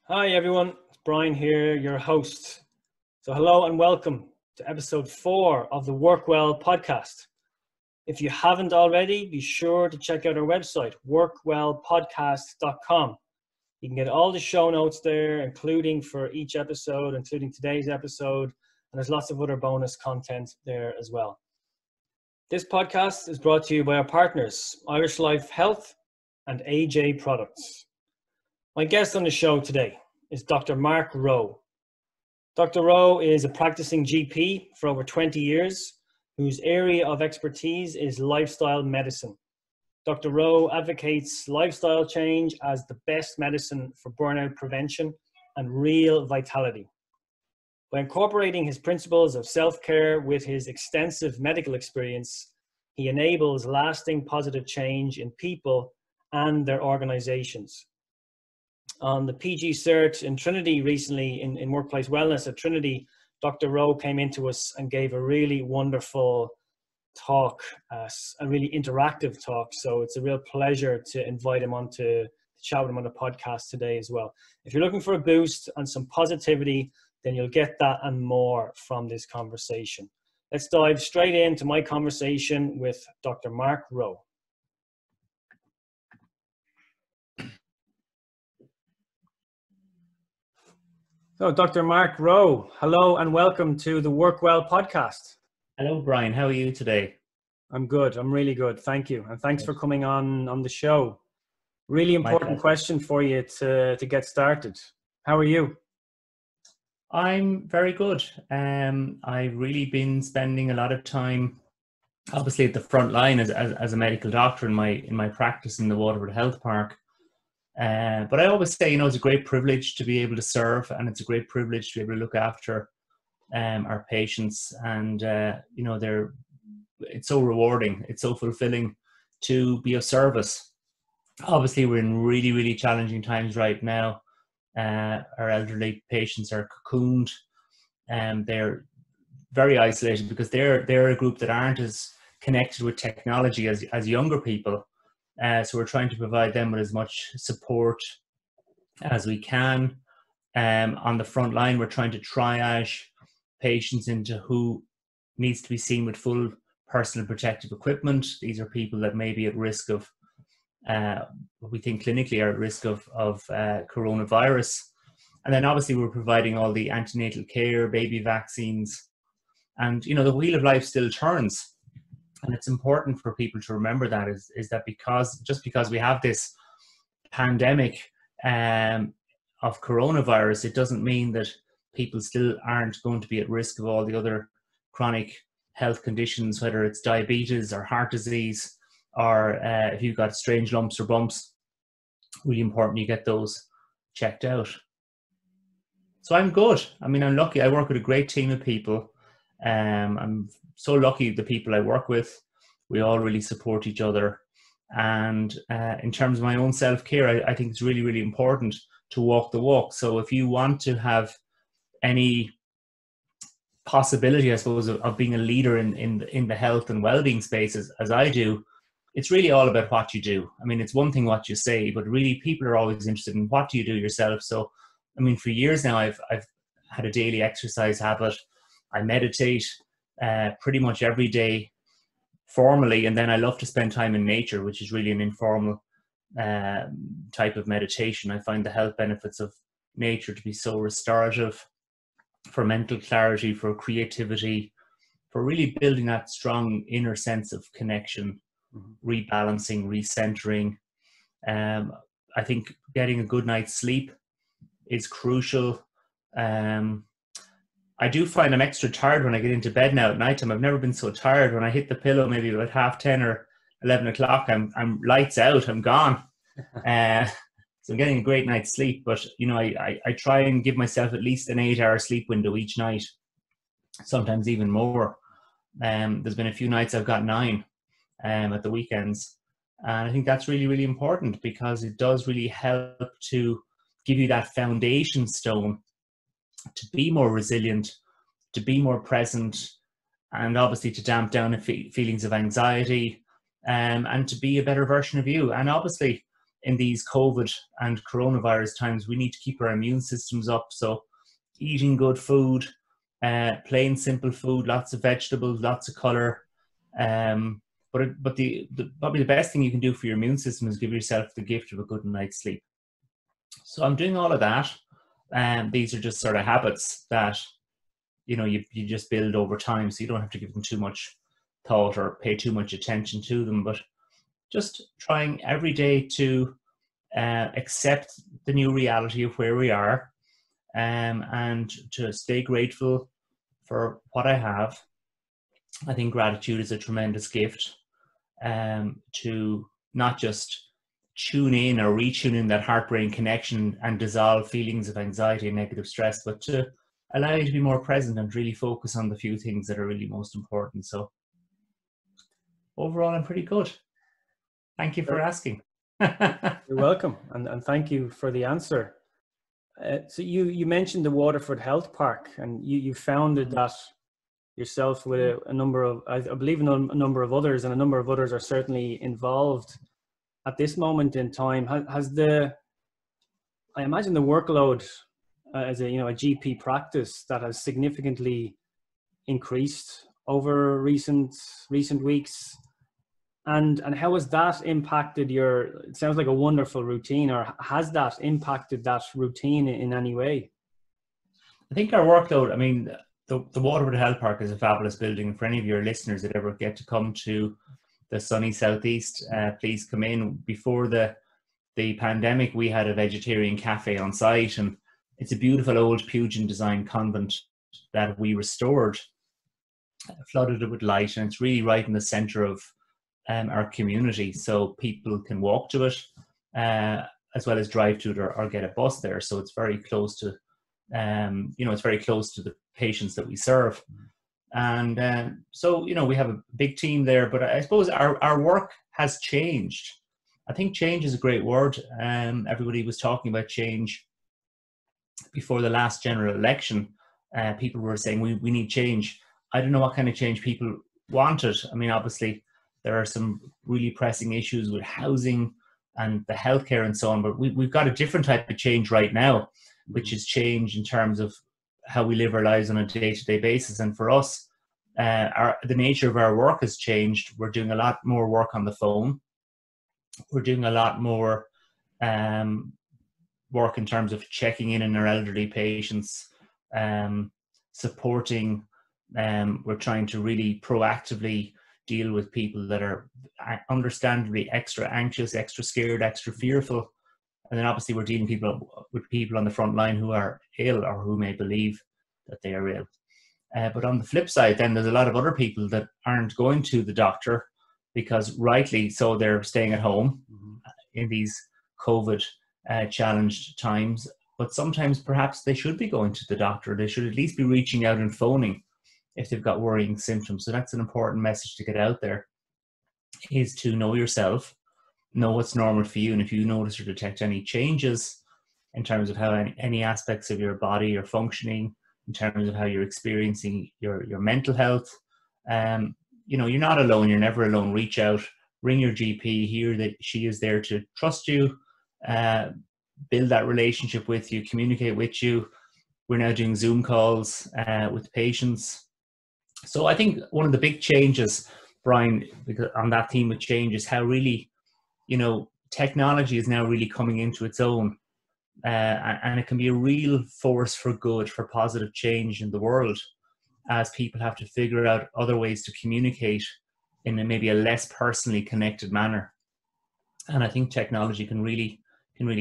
Hi everyone, it's Brian here, your host. So hello and welcome to episode 4 of the Workwell podcast. If you haven't already, be sure to check out our website, workwellpodcast.com. You can get all the show notes there, including for each episode, including today's episode, and there's lots of other bonus content there as well. This podcast is brought to you by our partners, Irish Life Health and AJ Products. My guest on the show today is Dr. Mark Rowe. Dr. Rowe is a practicing GP for over 20 years, whose area of expertise is lifestyle medicine. Dr. Rowe advocates lifestyle change as the best medicine for burnout prevention and real vitality. By incorporating his principles of self-care with his extensive medical experience, he enables lasting positive change in people and their organizations. On the PG Cert in Trinity recently, in Workplace Wellness at Trinity, Dr. Rowe came into us and gave a really wonderful talk, a really interactive talk. So it's a real pleasure to invite him on to chat with him on the podcast today as well. If you're looking for a boost and some positivity, then you'll get that and more from this conversation. Let's dive straight into my conversation with Dr. Mark Rowe. So, Dr. Mark Rowe, hello and welcome to the Workwell podcast. Hello, Brian. How are you today? I'm good. I'm really good. Thank you. And thanks for coming on the show. Really important question for you to get started. How are you? I'm very good. I've really been spending a lot of time, obviously, at the front line as a medical doctor in my practice in the Waterford Health Park. But I always say, it's a great privilege to be able to serve, and it's a great privilege to be able to look after our patients. And, it's so rewarding. It's so fulfilling to be of service. Obviously, we're in really, really challenging times right now. Our elderly patients are cocooned, and they're very isolated because they're a group that aren't as connected with technology as younger people. So we're trying to provide them with as much support as we can. On the front line, we're trying to triage patients into who needs to be seen with full personal protective equipment. These are people that may be at risk of, what we think clinically are at risk of coronavirus. And then obviously we're providing all the antenatal care, baby vaccines, and the wheel of life still turns. And it's important for people to remember that is that because we have this pandemic of coronavirus, it doesn't mean that people still aren't going to be at risk of all the other chronic health conditions, whether it's diabetes or heart disease, or if you've got strange lumps or bumps. Really important you get those checked out. So I'm good. I'm lucky. I work with a great team of people. I'm so lucky the people I work with. We all really support each other. And in terms of my own self-care, I think it's really, really important to walk the walk. So if you want to have any possibility, I suppose, of being a leader in the health and well-being space as I do, it's really all about what you do. It's one thing what you say, but really people are always interested in what do you do yourself. So, for years now, I've had a daily exercise habit. I meditate pretty much every day formally, and then I love to spend time in nature, which is really an informal type of meditation. I find the health benefits of nature to be so restorative for mental clarity, for creativity, for really building that strong inner sense of connection, rebalancing, recentering. I think getting a good night's sleep is crucial. I do find I'm extra tired when I get into bed now at night time. I've never been so tired. When I hit the pillow, maybe about 10:30 or 11 o'clock, I'm lights out, I'm gone. So I'm getting a great night's sleep, but I try and give myself at least an 8-hour sleep window each night, sometimes even more. There's been a few nights I've got 9 at the weekends. And I think that's really, really important because it does really help to give you that foundation stone to be more resilient, to be more present, and obviously to damp down feelings of anxiety, and to be a better version of you. And obviously in these COVID and coronavirus times, we need to keep our immune systems up. So eating good food, plain simple food, lots of vegetables, lots of color. But probably the best thing you can do for your immune system is give yourself the gift of a good night's sleep. So I'm doing all of that. These are just sort of habits that, you just build over time. So you don't have to give them too much thought or pay too much attention to them, but just trying every day to accept the new reality of where we are, and to stay grateful for what I have. I think gratitude is a tremendous gift, to not just tune in or retune in that heart-brain connection and dissolve feelings of anxiety and negative stress, but to allow you to be more present and really focus on the few things that are really most important. So overall, I'm pretty good. Thank you for asking. You're welcome, and thank you for the answer. So you mentioned the Waterford Health Park, and you founded that yourself with a number of, I believe, a number of others, and a number of others are certainly involved at this moment in time. I imagine the workload as a GP practice that has significantly increased over recent weeks. And how has that impacted it sounds like a wonderful routine, or has that impacted that routine in any way? I think our workload, the Waterford Health Park is a fabulous building. For any of your listeners that ever get to come to the sunny southeast, please come in. Before the pandemic, we had a vegetarian cafe on site, and it's a beautiful old Pugin design convent that we restored, flooded it with light, and it's really right in the centre of our community, so people can walk to it, as well as drive to it or get a bus there. So it's very close to, it's very close to the patients that we serve. And so, we have a big team there, but I suppose our work has changed. I think change is a great word. Everybody was talking about change before the last general election. People were saying we need change. I don't know what kind of change people wanted. Obviously, there are some really pressing issues with housing and the healthcare and so on, but we've got a different type of change right now, which is change in terms of how we live our lives on a day-to-day basis. And for us, the nature of our work has changed. We're doing a lot more work on the phone. We're doing a lot more work in terms of checking in on our elderly patients, supporting. We're trying to really proactively deal with people that are understandably extra anxious, extra scared, extra fearful. And then obviously we're dealing with people on the front line who are ill or who may believe that they are ill. But on the flip side, then there's a lot of other people that aren't going to the doctor because rightly so they're staying at home in these COVID challenged times. But sometimes perhaps they should be going to the doctor. They should at least be reaching out and phoning if they've got worrying symptoms. So that's an important message to get out there, is to know yourself, know what's normal for you. And if you notice or detect any changes in terms of how any aspects of your body are functioning, in terms of how you're experiencing your mental health, you're not alone. You're never alone. Reach out, ring your GP, hear that she is there to trust you, build that relationship with you, communicate with you. We're now doing Zoom calls with patients. So I think one of the big changes, Brian, because on that theme of change, is how really, technology is now really coming into its own. And it can be a real force for good, for positive change in the world, as people have to figure out other ways to communicate in maybe a less personally connected manner. And I think technology can really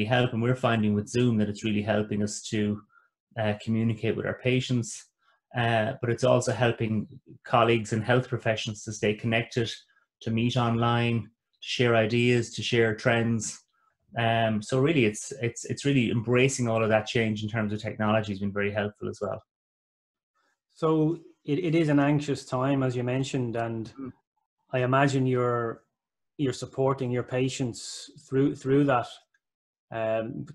help. And we're finding with Zoom that it's really helping us to communicate with our patients. But it's also helping colleagues and health professionals to stay connected, to meet online, to share ideas, to share trends. So really, it's really embracing all of that change in terms of technology has been very helpful as well. So it is an anxious time, as you mentioned, and I imagine you're supporting your patients through that,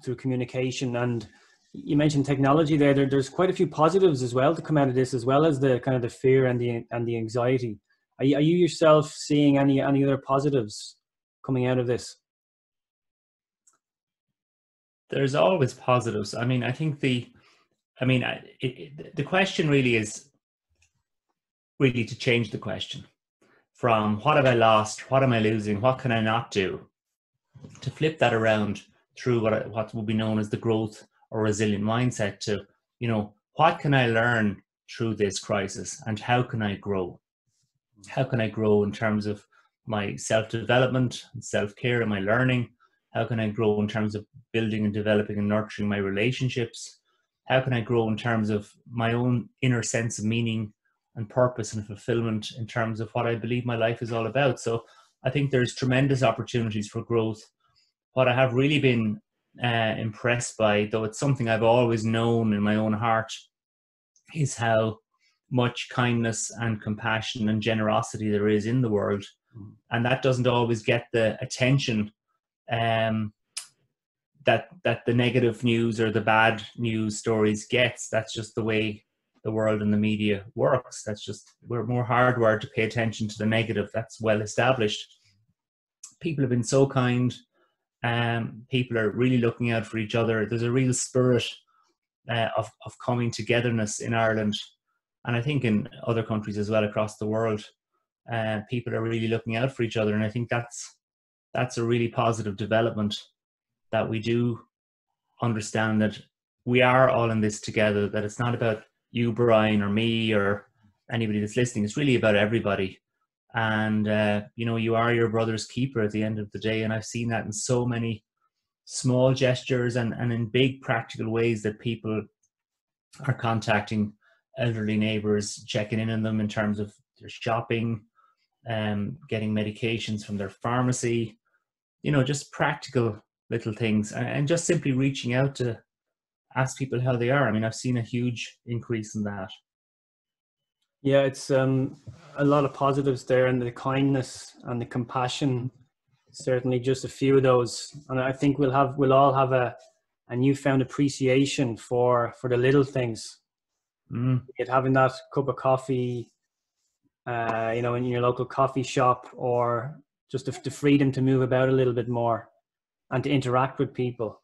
through communication. And you mentioned technology there. There's quite a few positives as well to come out of this, as well as the kind of the fear and the anxiety. Are you yourself seeing any other positives coming out of this? there's always positives. I mean, I think the question really is really to change the question from what have I lost, what am I losing, what can I not do, to flip that around through what will be known as the growth or resilient mindset to, what can I learn through this crisis and how can I grow? How can I grow in terms of my self-development and self-care and my learning? How can I grow in terms of building and developing and nurturing my relationships? How can I grow in terms of my own inner sense of meaning and purpose and fulfillment in terms of what I believe my life is all about? So I think there's tremendous opportunities for growth. What I have really been impressed by, though it's something I've always known in my own heart, is how much kindness and compassion and generosity there is in the world. And that doesn't always get the attention that the negative news or the bad news stories gets. That's just the way the world and the media works. We're more hardwired to pay attention to the negative. That's well established. People have been so kind. People are really looking out for each other. There's a real spirit of coming togetherness in Ireland, and I think in other countries as well across the world. People are really looking out for each other, and I think that's a really positive development, that we do understand that we are all in this together, that it's not about you, Brian, or me, or anybody that's listening. It's really about everybody. And, you are your brother's keeper at the end of the day. And I've seen that in so many small gestures and in big practical ways, that people are contacting elderly neighbours, checking in on them in terms of their shopping, getting medications from their pharmacy, just practical little things, and just simply reaching out to ask people how they are. I mean, I've seen a huge increase in that. Yeah, it's a lot of positives there, and the kindness and the compassion, certainly just a few of those. And I think we'll all have a newfound appreciation for the little things. Having that cup of coffee, in your local coffee shop, or just the freedom to move about a little bit more and to interact with people.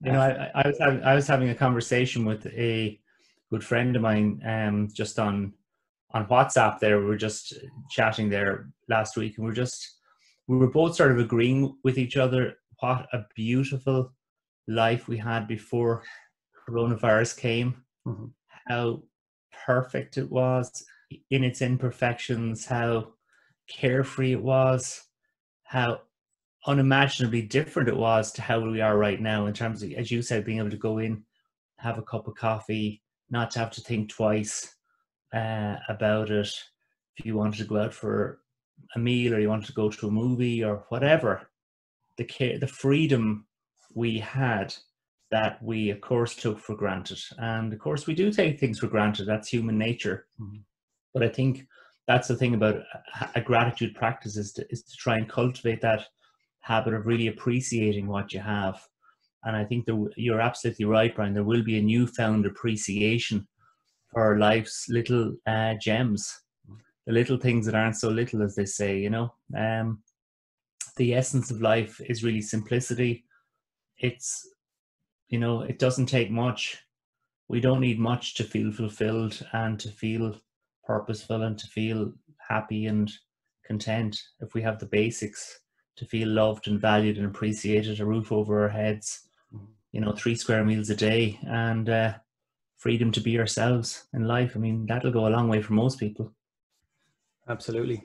I was having a conversation with a good friend of mine just on WhatsApp there. We were just chatting there last week, and we were both sort of agreeing with each other what a beautiful life we had before coronavirus came. Mm-hmm. How perfect it was in its imperfections, how carefree it was, how unimaginably different it was to how we are right now, in terms of, as you said, being able to go in, have a cup of coffee, not to have to think twice about it. If you wanted to go out for a meal, or you wanted to go to a movie or whatever, the freedom we had, that we of course took for granted. And of course we do take things for granted. That's human nature. Mm-hmm. But I think that's the thing about a gratitude practice, is to try and cultivate that habit of really appreciating what you have. And I think you're absolutely right, Brian. There will be a newfound appreciation for life's little gems, the little things that aren't so little, as they say. The essence of life is really simplicity. It's, it doesn't take much. We don't need much to feel fulfilled and to feel purposeful and to feel happy and content. If we have the basics to feel loved and valued and appreciated, a roof over our heads, 3 square meals a day, and freedom to be ourselves in life, I mean, that'll go a long way for most people. Absolutely.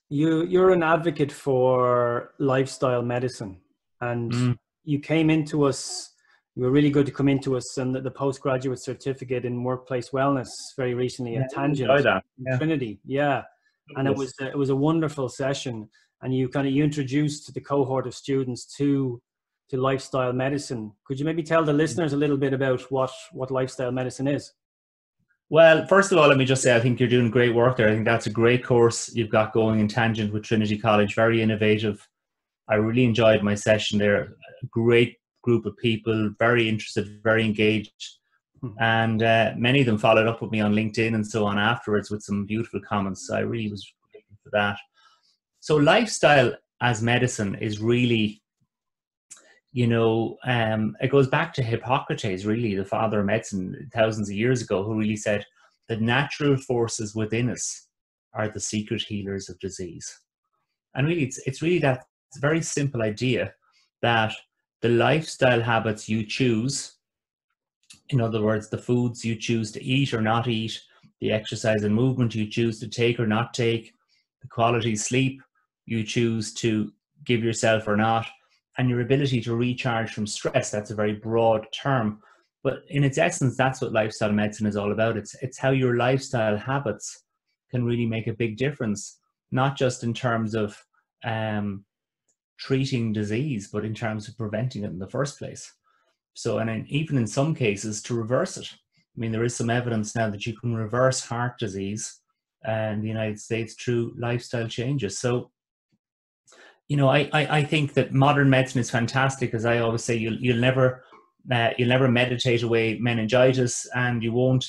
You're an advocate for lifestyle medicine, and you came into us. You were really good to come into us and the postgraduate certificate in workplace wellness very recently at Tangent, Trinity. Yeah. And it was a wonderful session. And you introduced the cohort of students to lifestyle medicine. Could you maybe tell the listeners a little bit about what lifestyle medicine is? Well, first of all, let me just say, I think you're doing great work there. I think that's a great course you've got going in Tangent with Trinity College. Very innovative. I really enjoyed my session there. A great group of people, very interested, very engaged. And many of them followed up with me on LinkedIn and so on afterwards with some beautiful comments. So I really was grateful for that. So lifestyle as medicine is really it goes back to Hippocrates, really, the father of medicine, thousands of years ago, who really said the natural forces within us are the secret healers of disease. And really, it's really that very simple idea that the lifestyle habits you choose, in other words, the foods you choose to eat or not eat, the exercise and movement you choose to take or not take, the quality sleep you choose to give yourself or not, and your ability to recharge from stress. That's a very broad term, but in its essence, that's what lifestyle medicine is all about. It's how your lifestyle habits can really make a big difference, not just in terms of treating disease, but in terms of preventing it in the first place. So, and even in some cases, to reverse it. I mean, there is some evidence now that you can reverse heart disease in the United States through lifestyle changes. So, I think that modern medicine is fantastic. As I always say, you'll never meditate away meningitis, and you won't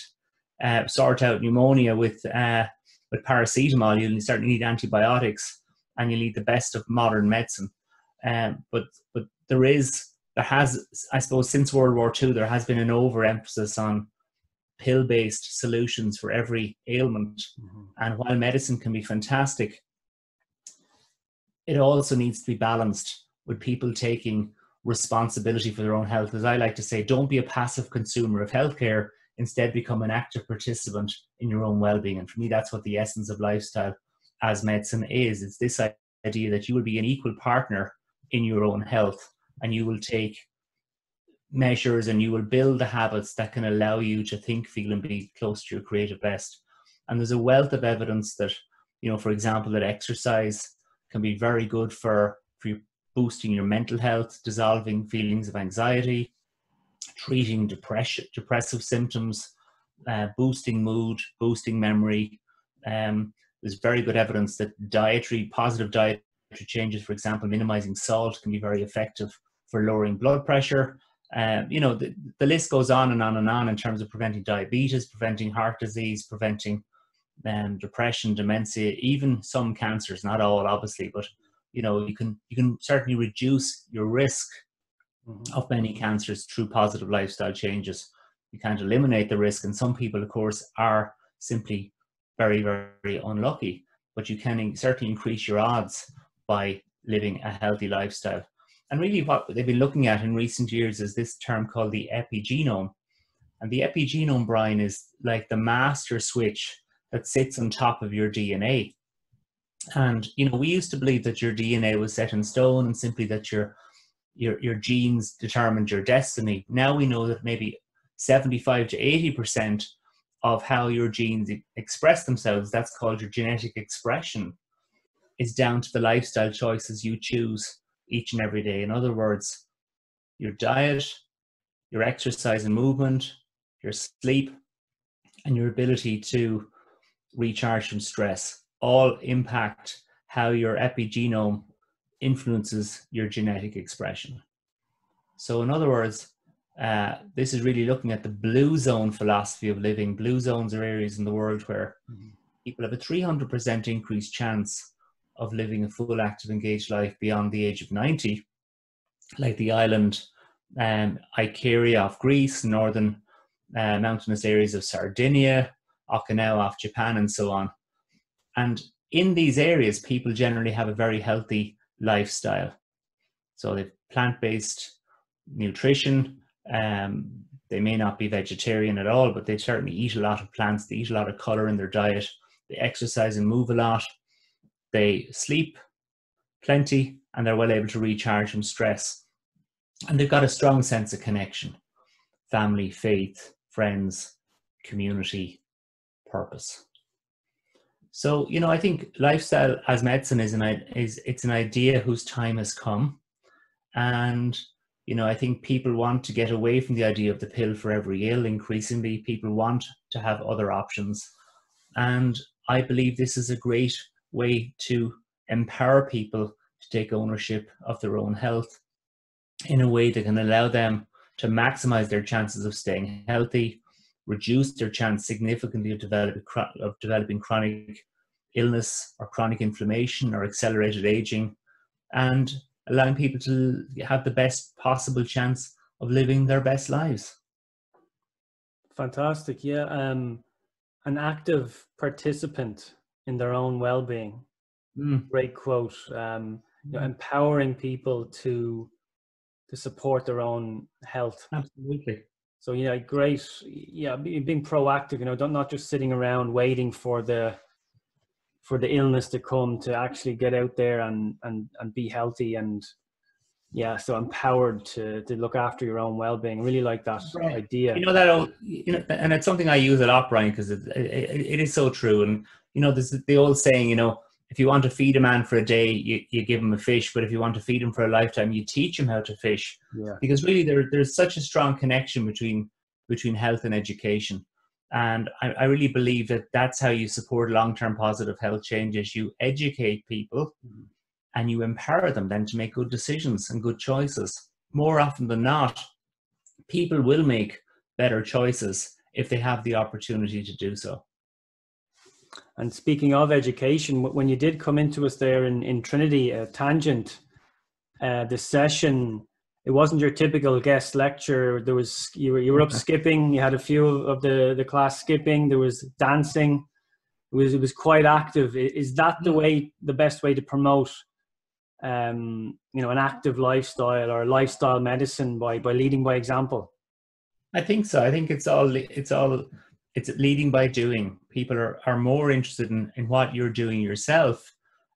sort out pneumonia with paracetamol. You'll certainly need antibiotics, and you need the best of modern medicine. But there has, I suppose, since World War II, there has been an overemphasis on pill-based solutions for every ailment. Mm-hmm. And while medicine can be fantastic, it also needs to be balanced with people taking responsibility for their own health. As I like to say, don't be a passive consumer of healthcare, instead become an active participant in your own well-being. And for me, that's what the essence of lifestyle as medicine is. It's this idea that you will be an equal partner in your own health, and you will take measures and you will build the habits that can allow you to think, feel, and be close to your creative best. And there's a wealth of evidence that, for example, that exercise can be very good for boosting your mental health, dissolving feelings of anxiety, treating depressive symptoms, boosting mood, boosting memory. There's very good evidence that positive dietary changes, for example, minimizing salt, can be very effective for lowering blood pressure. The list goes on and on and on in terms of preventing diabetes, preventing heart disease, preventing depression, dementia, even some cancers, not all obviously, but you can certainly reduce your risk of many cancers through positive lifestyle changes. You can't eliminate the risk, and some people, of course, are simply very, very unlucky, but you can certainly increase your odds by living a healthy lifestyle. And really what they've been looking at in recent years is this term called the epigenome. And the epigenome, Brian, is like the master switch that sits on top of your DNA. And, we used to believe that your DNA was set in stone and simply that your genes determined your destiny. Now we know that maybe 75 to 80% of how your genes express themselves, that's called your genetic expression, is down to the lifestyle choices you choose each and every day. In other words, your diet, your exercise and movement, your sleep, and your ability to recharge from stress all impact how your epigenome influences your genetic expression. So in other words, this is really looking at the blue zone philosophy of living. Blue zones are areas in the world where people have a 300% increased chance of living a full, active, engaged life beyond the age of 90, like the island Icaria off Greece, northern mountainous areas of Sardinia, Okinawa off Japan, and so on. And in these areas, people generally have a very healthy lifestyle. So they've plant-based nutrition. They may not be vegetarian at all, but they certainly eat a lot of plants. They eat a lot of color in their diet. They exercise and move a lot. They sleep plenty, and they're well able to recharge from stress. And they've got a strong sense of connection: family, faith, friends, community, purpose. So, I think lifestyle as medicine is an idea whose time has come. And, I think people want to get away from the idea of the pill for every ill. Increasingly, people want to have other options. And I believe this is a great way to empower people to take ownership of their own health in a way that can allow them to maximize their chances of staying healthy, reduce their chance significantly of developing chronic illness or chronic inflammation or accelerated aging, and allowing people to have the best possible chance of living their best lives. Fantastic. Yeah. An active participant in their own well-being. Great quote. Empowering people to support their own health. Absolutely. So yeah, great. Yeah, being proactive. Not just sitting around waiting for the illness to come, to actually get out there and be healthy, and yeah, so empowered to look after your own well-being. I really like that idea. And it's something I use a lot, Brian, because it is so true. And there's the old saying, if you want to feed a man for a day, you give him a fish, but if you want to feed him for a lifetime, you teach him how to fish. Yeah. Because really there's such a strong connection between health and education. And I really believe that that's how you support long-term positive health changes. You educate people and you empower them then to make good decisions and good choices. More often than not, people will make better choices if they have the opportunity to do so. And speaking of education, when you did come into us there in Trinity, Tangent, the session, it wasn't your typical guest lecture. There was you were up skipping. You had a few of the class skipping. There was dancing. It was quite active. Is that the best way to promote an active lifestyle or lifestyle medicine, by leading by example? I think so. I think it's leading by doing. People are more interested in what you're doing yourself.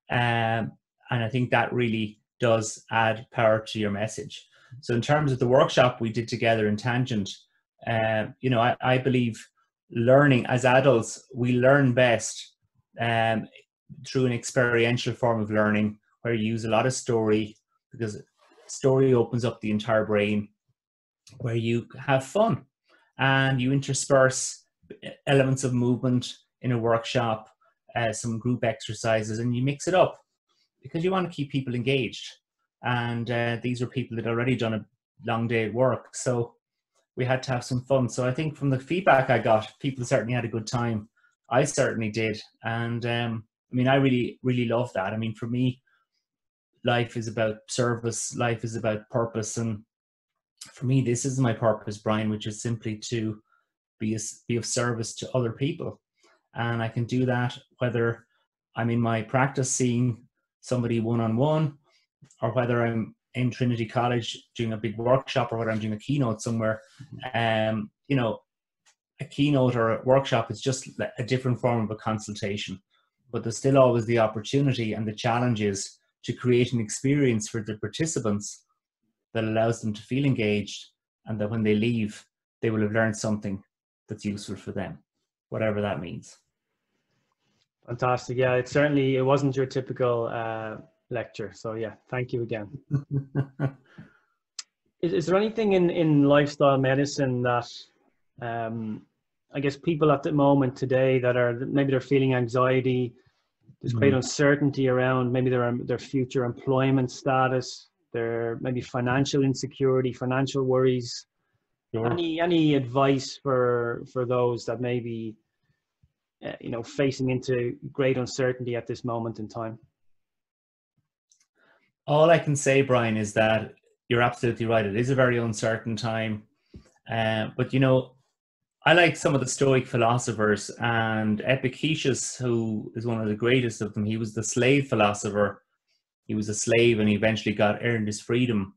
And I think that really does add power to your message. So in terms of the workshop we did together in Tangent, I believe learning as adults, we learn best through an experiential form of learning, where you use a lot of story, because story opens up the entire brain, where you have fun and you intersperse elements of movement in a workshop, some group exercises, and you mix it up because you want to keep people engaged. And these were people that had already done a long day at work, so we had to have some fun. So I think from the feedback I got, people certainly had a good time. I certainly did. And I really, really love that. For me, life is about service, life is about purpose. And for me, this is my purpose, Brian, which is simply to be of service to other people. And I can do that whether I'm in my practice seeing somebody one-on-one, or whether I'm in Trinity College doing a big workshop, or whether I'm doing a keynote somewhere. A keynote or a workshop is just a different form of a consultation, but there's still always the opportunity and the challenges to create an experience for the participants that allows them to feel engaged, and that when they leave, they will have learned something that's useful for them, whatever that means. Fantastic. Yeah, it wasn't your typical lecture. So yeah, thank you again. Is there anything in lifestyle medicine that I guess people at the moment today that maybe they're feeling anxiety, there's great uncertainty around maybe their future employment status, their maybe financial insecurity, financial worries? Sure. Any advice for those that may be facing into great uncertainty at this moment in time? All I can say, Brian, is that you're absolutely right. It is a very uncertain time. But I like some of the Stoic philosophers, and Epictetus, who is one of the greatest of them. He was the slave philosopher. He was a slave and he eventually earned his freedom.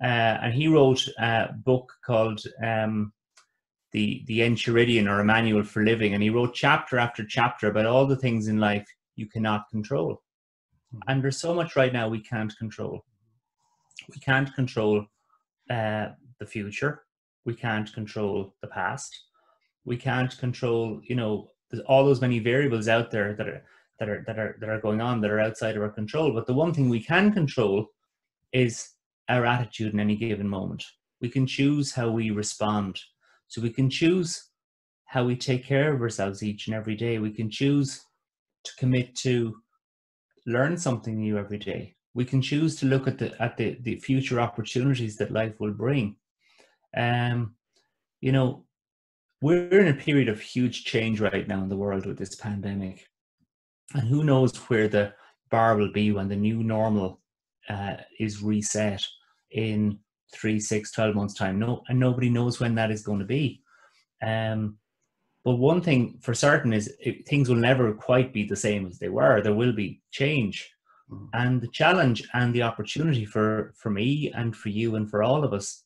And he wrote a book called the Enchiridion, or a Manual for Living. And he wrote chapter after chapter about all the things in life you cannot control. And there's so much right now we can't control. We can't control the future. We can't control the past. We can't control, there's all those many variables out there that are going on that are outside of our control. But the one thing we can control is our attitude in any given moment. We can choose how we respond. So we can choose how we take care of ourselves each and every day. We can choose to commit to learn something new every day. We can choose to look at the future opportunities that life will bring. We're in a period of huge change right now in the world with this pandemic. And who knows where the bar will be when the new normal is reset in 3, 6, 12 months time. No, and nobody knows when that is going to be. But one thing for certain is things will never quite be the same as they were. There will be change. And the challenge and the opportunity for me and for you and for all of us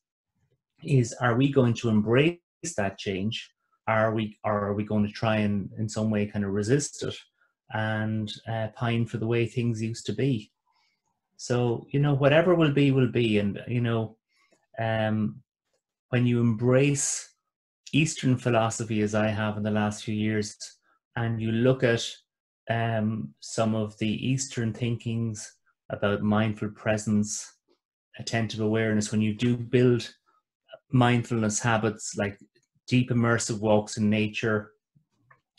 is, are we going to embrace that change? Are we going to try and in some way kind of resist it and pine for the way things used to be? So, whatever will be. And, when you embrace Eastern philosophy, as I have in the last few years, and you look at some of the Eastern thinkings about mindful presence, attentive awareness, when you do build mindfulness habits like deep immersive walks in nature,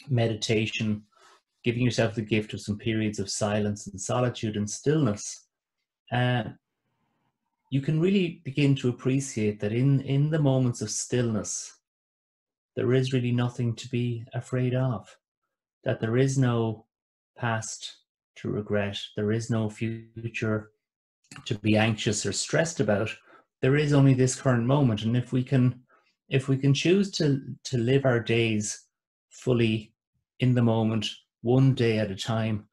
meditation, giving yourself the gift of some periods of silence and solitude and stillness, you can really begin to appreciate that in the moments of stillness, there is really nothing to be afraid of, that there is no past to regret, there is no future to be anxious or stressed about. There is only this current moment. And if we can choose to live our days fully in the moment, one day at a time,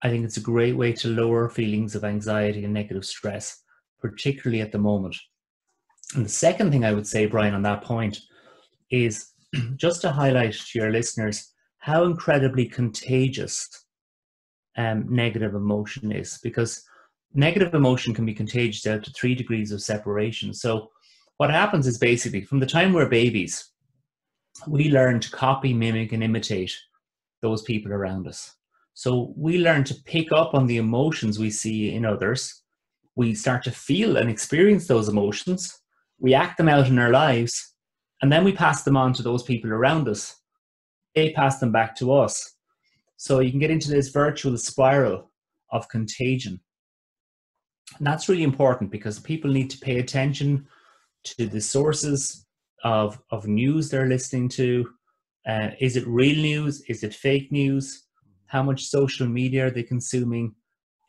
I think it's a great way to lower feelings of anxiety and negative stress, particularly at the moment. And the second thing I would say, Brian, on that point is just to highlight to your listeners how incredibly contagious negative emotion is, because negative emotion can be contagious out to 3 degrees of separation. So what happens is, basically, from the time we're babies, we learn to copy, mimic, and imitate those people around us. So we learn to pick up on the emotions we see in others. We start to feel and experience those emotions. We act them out in our lives, and then we pass them on to those people around us. They pass them back to us. So you can get into this virtual spiral of contagion. And that's really important, because people need to pay attention to the sources of news they're listening to. Is it real news? Is it fake news? How much social media are they consuming?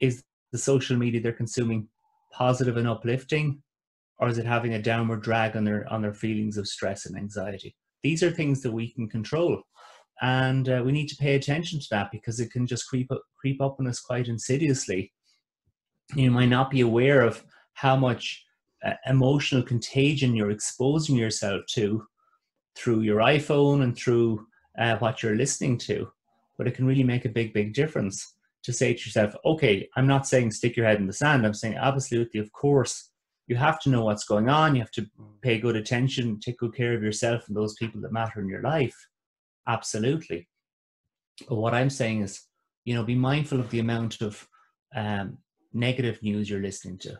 Is the social media they're consuming positive and uplifting, or is it having a downward drag on their feelings of stress and anxiety? These are things that we can control, and we need to pay attention to that, because it can just creep up on us quite insidiously. You might not be aware of how much emotional contagion you're exposing yourself to through your iPhone and through what you're listening to, but it can really make a big difference to say to yourself, okay, I'm not saying stick your head in the sand. I'm saying absolutely, of course, you have to know what's going on. You have to pay good attention, take good care of yourself and those people that matter in your life. Absolutely. But what I'm saying is, be mindful of the amount of negative news you're listening to.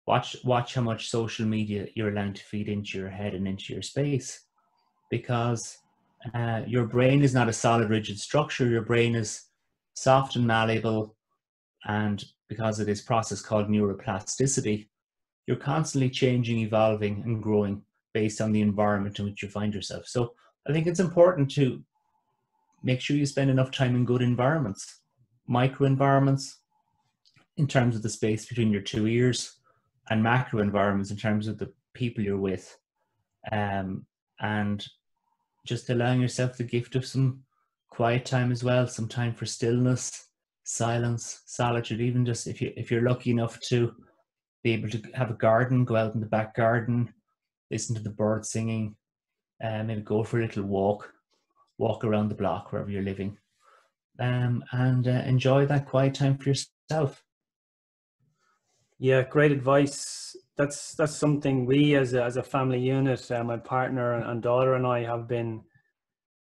Watch how much social media you're allowing to feed into your head and into your space, because your brain is not a solid, rigid structure. Your brain is soft and malleable, and because of this process called neuroplasticity, you're constantly changing, evolving, and growing based on the environment in which you find yourself. So I think it's important to make sure you spend enough time in good environments, micro environments in terms of the space between your 2 ears, and macro environments in terms of the people you're with, and just allowing yourself the gift of some quiet time as well, some time for stillness, silence, solitude. Even just if you're lucky enough to be able to have a garden, go out in the back garden, listen to the birds singing, maybe go for a little walk around the block wherever you're living, and enjoy that quiet time for yourself. Yeah, great advice. That's something we as a family unit, my partner and daughter and I have been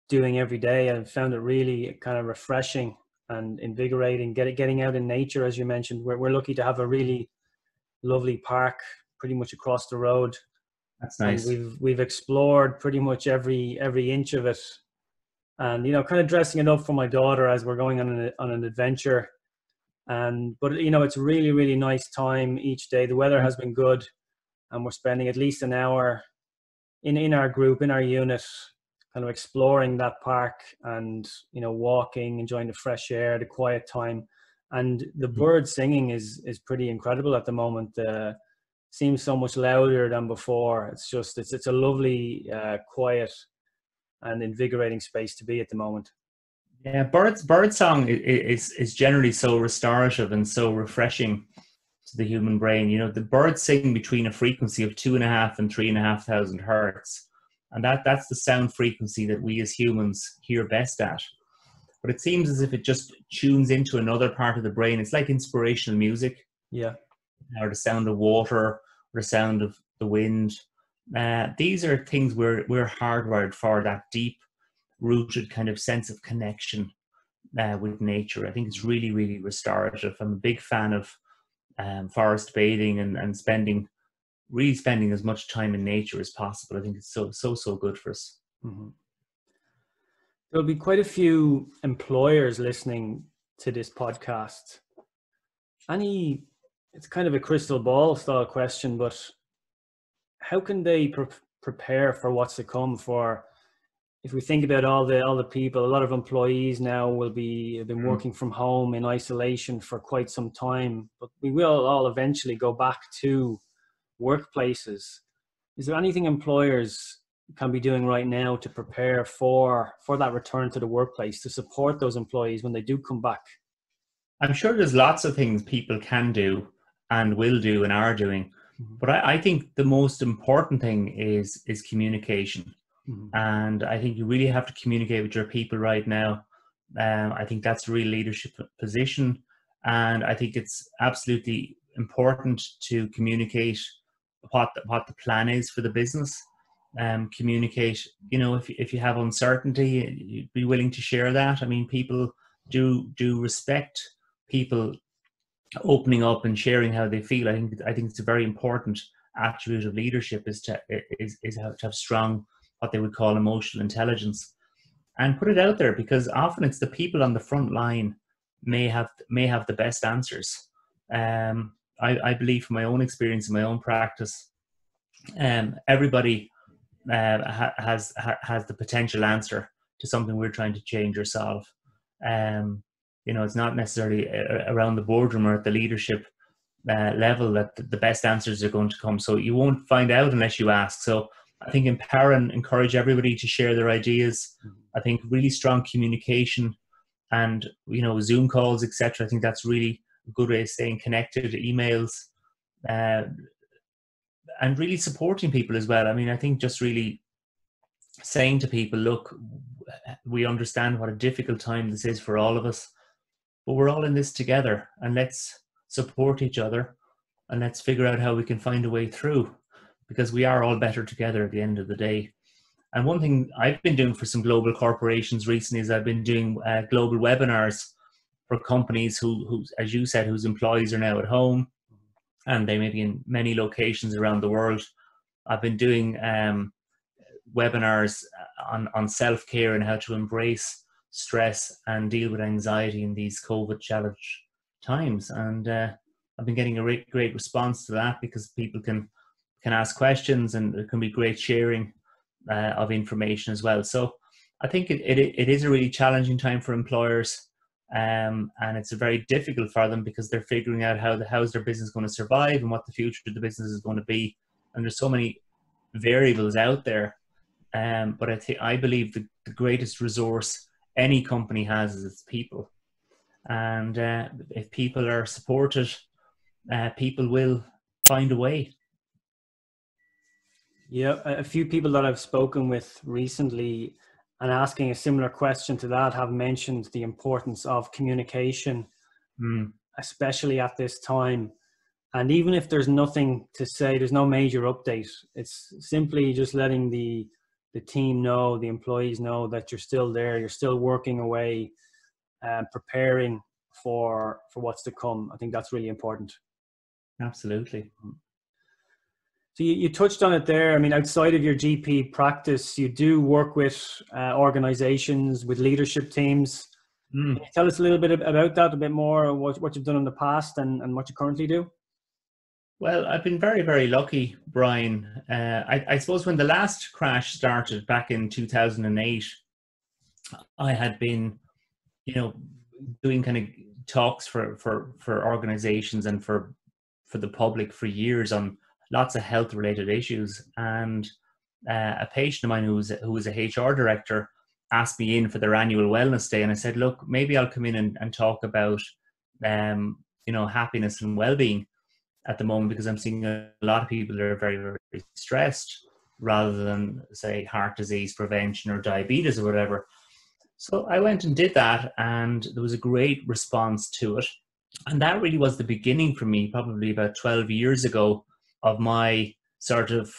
doing every day. I've found it really kind of refreshing and invigorating. Getting out in nature, as you mentioned. We're lucky to have a really lovely park pretty much across the road. That's nice. And we've explored pretty much every inch of it, and kind of dressing it up for my daughter as we're going on an adventure. But it's a really nice time each day. The weather has been good, and we're spending at least an hour in our group, in our unit, kind of exploring that park and walking, enjoying the fresh air, the quiet time. And the bird singing is pretty incredible at the moment. Seems so much louder than before. It's a lovely, quiet and invigorating space to be at the moment. Yeah, bird song is generally so restorative and so refreshing to the human brain. You know, the birds sing between a frequency of 2.5 and 3,500 hertz, and that's the sound frequency that we as humans hear best at. But it seems as if it just tunes into another part of the brain. It's like inspirational music. Yeah. Or the sound of water, or the sound of the wind. These are things we're hardwired for, that deep rooted kind of sense of connection with nature. I think it's really, really restorative. I'm a big fan of forest bathing and spending as much time in nature as possible. I think it's so good for us. Mm-hmm. There'll be quite a few employers listening to this podcast. It's kind of a crystal ball style question, but how can they prepare for what's to come? For, if we think about all the people, a lot of employees now have been working from home in isolation for quite some time, but we will all eventually go back to workplaces. Is there anything employers can be doing right now to prepare for that return to the workplace, to support those employees when they do come back? I'm sure there's lots of things people can do and will do and are doing. Mm-hmm. But I think the most important thing is communication. Mm-hmm. And I think you really have to communicate with your people right now. I think that's a real leadership position. And I think it's absolutely important to communicate what the plan is for the business. Communicate, you know, if you have uncertainty, you'd be willing to share that. I mean, people do respect people opening up and sharing how they feel. I think it's a very important attribute of leadership is to have strong, what they would call emotional intelligence, and put it out there, because often it's the people on the front line may have the best answers. I believe from my own experience in my own practice, everybody has the potential answer to something we're trying to change or solve. You know, it's not necessarily around the boardroom or at the leadership level that the best answers are going to come. So you won't find out unless you ask. So I think empower and encourage everybody to share their ideas. I think really strong communication and, you know, Zoom calls, etc. I think that's really a good way of staying connected, emails, and really supporting people as well. I mean, I think just really saying to people, look, we understand what a difficult time this is for all of us, but we're all in this together, and let's support each other and let's figure out how we can find a way through, because we are all better together at the end of the day. And one thing I've been doing for some global corporations recently is I've been doing global webinars for companies who, as you said, whose employees are now at home and they may be in many locations around the world. I've been doing webinars on self-care and how to embrace stress and deal with anxiety in these COVID challenge times. And I've been getting a great response to that, because people can ask questions and there can be great sharing of information as well. So I think it is a really challenging time for employers, and it's very difficult for them because they're figuring out how's their business going to survive and what the future of the business is going to be. And there's so many variables out there. But I believe the greatest resource any company has is its people. And if people are supported, people will find a way. Yeah, a few people that I've spoken with recently and asking a similar question to that have mentioned the importance of communication, especially at this time. And even if there's nothing to say, there's no major update, it's simply just letting the team know, the employees know that you're still there, you're still working away, preparing for what's to come. I think that's really important. Absolutely. So you touched on it there. I mean, outside of your GP practice, you do work with organizations, with leadership teams. Can you tell us a little bit about that, a bit more, what you've done in the past and what you currently do? Well, I've been very, very lucky, Brian. I suppose when the last crash started back in 2008, I had been, doing kind of talks for organizations and for the public for years on lots of health related issues. And a patient of mine who was a HR director asked me in for their annual wellness day, and I said, look, maybe I'll come in and talk about happiness and well-being at the moment, because I'm seeing a lot of people that are very, very stressed, rather than say heart disease prevention or diabetes or whatever. So I went and did that, and there was a great response to it. And that really was the beginning for me, probably about 12 years ago, of my sort of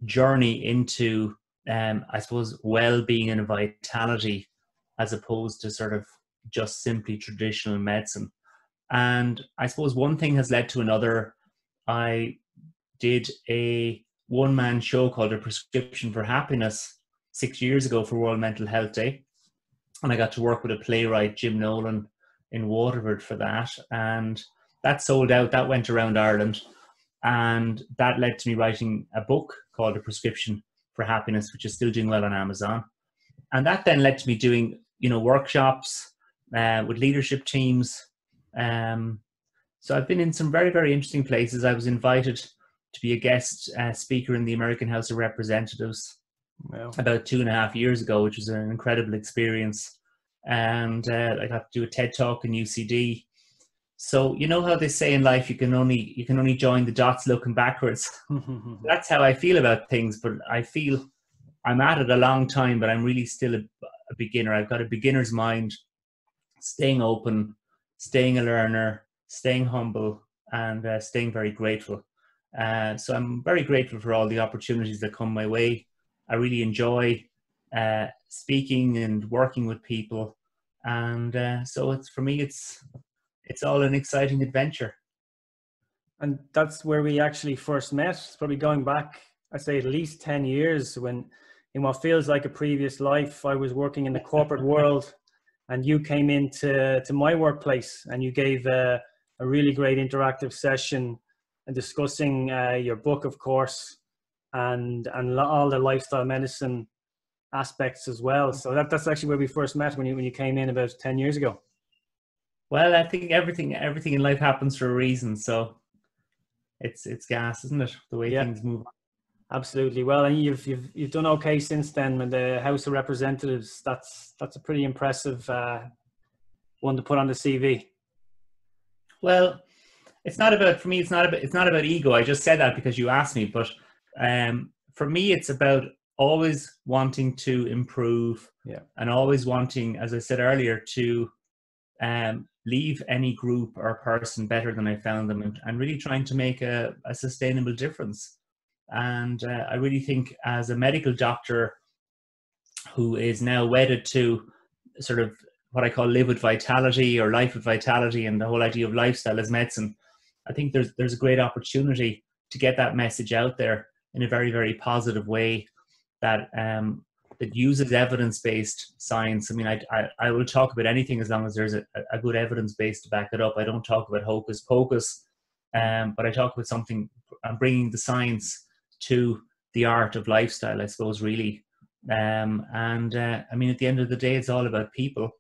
journey into, I suppose, well-being and vitality, as opposed to sort of just simply traditional medicine. And I suppose one thing has led to another. I did a one-man show called A Prescription for Happiness 6 years ago for World Mental Health Day. And I got to work with a playwright, Jim Nolan, in Waterford for that. And that sold out. That went around Ireland. And that led to me writing a book called A Prescription for Happiness, which is still doing well on Amazon. And that then led to me doing, workshops with leadership teams. So I've been in some very, very interesting places. I was invited to be a guest speaker in the American House of Representatives about 2.5 years ago, which was an incredible experience. And I got to do a TED Talk in UCD. So you know how they say in life, you can only join the dots looking backwards. That's how I feel about things. But I feel I'm at it a long time, but I'm really still a beginner. I've got a beginner's mind, staying open, staying a learner, staying humble, and staying very grateful. So I'm very grateful for all the opportunities that come my way. I really enjoy speaking and working with people. And so for me, it's all an exciting adventure. And that's where we actually first met. It's probably going back, I'd say, at least 10 years, when in what feels like a previous life, I was working in the corporate world, and you came into my workplace, and you gave a really great interactive session and discussing your book, of course, and all the lifestyle medicine aspects as well. So that's actually where we first met, when you came in about 10 years ago. Well, I think everything in life happens for a reason. So it's gas, isn't it? The way things move on. Absolutely. Well, and you've done okay since then with the House of Representatives. That's a pretty impressive one to put on the CV. Well, it's not about ego. I just said that because you asked me, but for me, it's about always wanting to improve, and always wanting, as I said earlier, to leave any group or person better than I found them, and really trying to make a sustainable difference. And I really think, as a medical doctor who is now wedded to sort of what I call live with vitality, or life with vitality, and the whole idea of lifestyle as medicine, I think there's a great opportunity to get that message out there in a very, very positive way that uses evidence-based science. I mean, I will talk about anything as long as there's a good evidence base to back it up. I don't talk about hocus pocus, but I talk about something. I'm bringing the science to the art of lifestyle, I suppose, really. I mean, at the end of the day, it's all about people,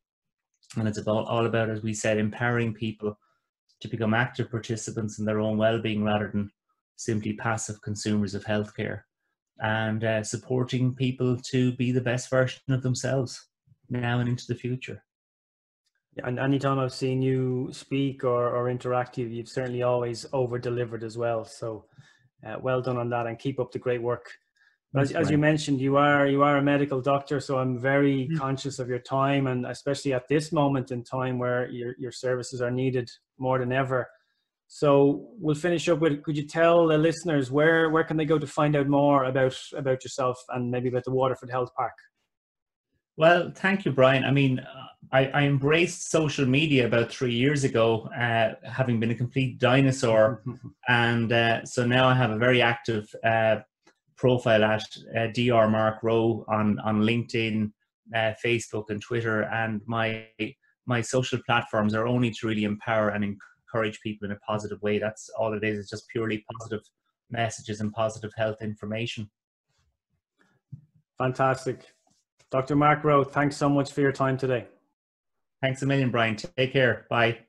and it's all about, as we said, empowering people to become active participants in their own well-being, rather than simply passive consumers of healthcare, and supporting people to be the best version of themselves now and into the future. And anytime I've seen you speak or interact, you've certainly always over-delivered as well. So well done on that, and keep up the great work. But as you mentioned, you are a medical doctor, so I'm very conscious of your time, and especially at this moment in time where your services are needed more than ever. So we'll finish up with, could you tell the listeners where can they go to find out more about yourself, and maybe about the Waterford Health Park? Well, thank you, Brian. I mean, I embraced social media about 3 years ago, having been a complete dinosaur. And so now I have a very active profile at Dr. Mark Rowe on LinkedIn, Facebook and Twitter. And my social platforms are only to really empower and encourage people in a positive way. That's all it is. It's just purely positive messages and positive health information. Fantastic. Dr. Mark Rowe, thanks so much for your time today. Thanks a million, Brian. Take care. Bye.